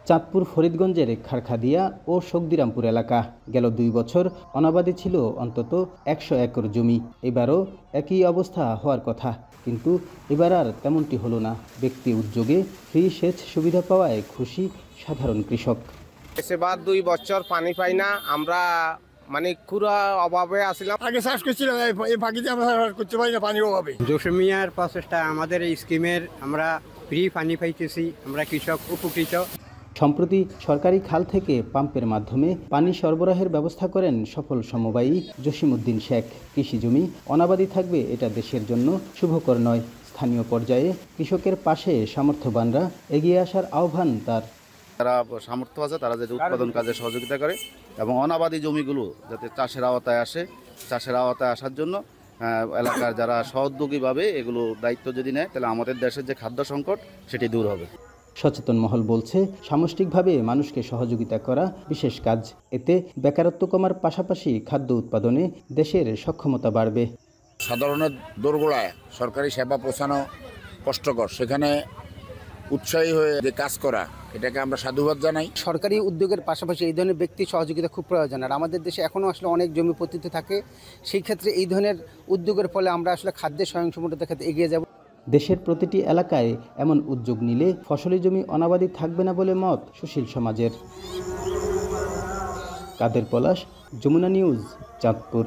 চাঁদপুর ফরিদগঞ্জের খারখাদিয়া ও শক্তিরামপুর এলাকা গেল 2 বছর অনাবাদি ছিল অন্তত 100 একর জমি। এবারও একই অবস্থা হওয়ার কথা, কিন্তু এবার আর তেমনটি হলো না। ব্যক্তি উদ্যোগে ফ্রি সেচ সুবিধা পাওয়ায় খুশি সাধারণ কৃষক। এবার 2 বছর পানি পাই না, আমরা মানে খুরা অভাবে আসলাম। আগে চাষ করছিলাম, এই ফাঁকিতে আমরা চাষ করতে পারি না পানির অভাবে। জসমিয়ার প্রচেষ্টা আমাদের এই স্কিমের আমরা ফ্রি পানি পাইতেছি, আমরা কৃষক উপকৃত। সম্প্রতি সরকারি খাল থেকে পাম্পের মাধ্যমে পানি সরবরাহের ব্যবস্থা করেন সফল সমবায়ী জসিমউদ্দিন শেখ। কৃষি জমি অনাবাদি থাকবে এটা দেশের জন্য শুভকর নয়। স্থানীয় পর্যায়ে কৃষকের পাশে সামর্থ্যবানরা এগিয়ে আসার আহ্বান তার। যারা সামর্থ্য আছে তারা যাতে উৎপাদন কাজে সহযোগিতা করে এবং অনাবাদি জমিগুলো যাতে চাষের আওতায় আসে, চাষের আওতায় আসার জন্য এলাকার যারা সহযোগীভাবে এগুলো দায়িত্ব যদি নেয়, তাহলে আমাদের দেশের যে খাদ্য সংকট সেটি দূর হবে। সচেতন মহল বলছে, সামষ্টিকভাবে মানুষকে সহযোগিতা করা বিশেষ কাজ। এতে বেকারত্ব কমার পাশাপাশি খাদ্য উৎপাদনে দেশের সক্ষমতা বাড়বে। সাধারণের দোরগোড়ায় সরকারি সেবা পৌঁছানো কষ্টকর, সেখানে উৎসাহী হয়ে যে কাজ করা, এটাকে আমরা সাধুবাদ জানাই। সরকারি উদ্যোগের পাশাপাশি এই ধরনের ব্যক্তি সহযোগিতা খুব প্রয়োজন। আর আমাদের দেশে এখনও আসলে অনেক জমি পতিত থাকে, সেই ক্ষেত্রে এই ধরনের উদ্যোগের ফলে আমরা আসলে খাদ্যের স্বয়ংসম্পূর্ণতার ক্ষেত্রে এগিয়ে যাব। দেশের প্রতিটি এলাকায় এমন উদ্যোগ নিলে ফসলি জমি অনাবাদি থাকবে না বলে মত সুশীল সমাজের। কাদের পলাশ, যমুনা নিউজ, চাঁদপুর।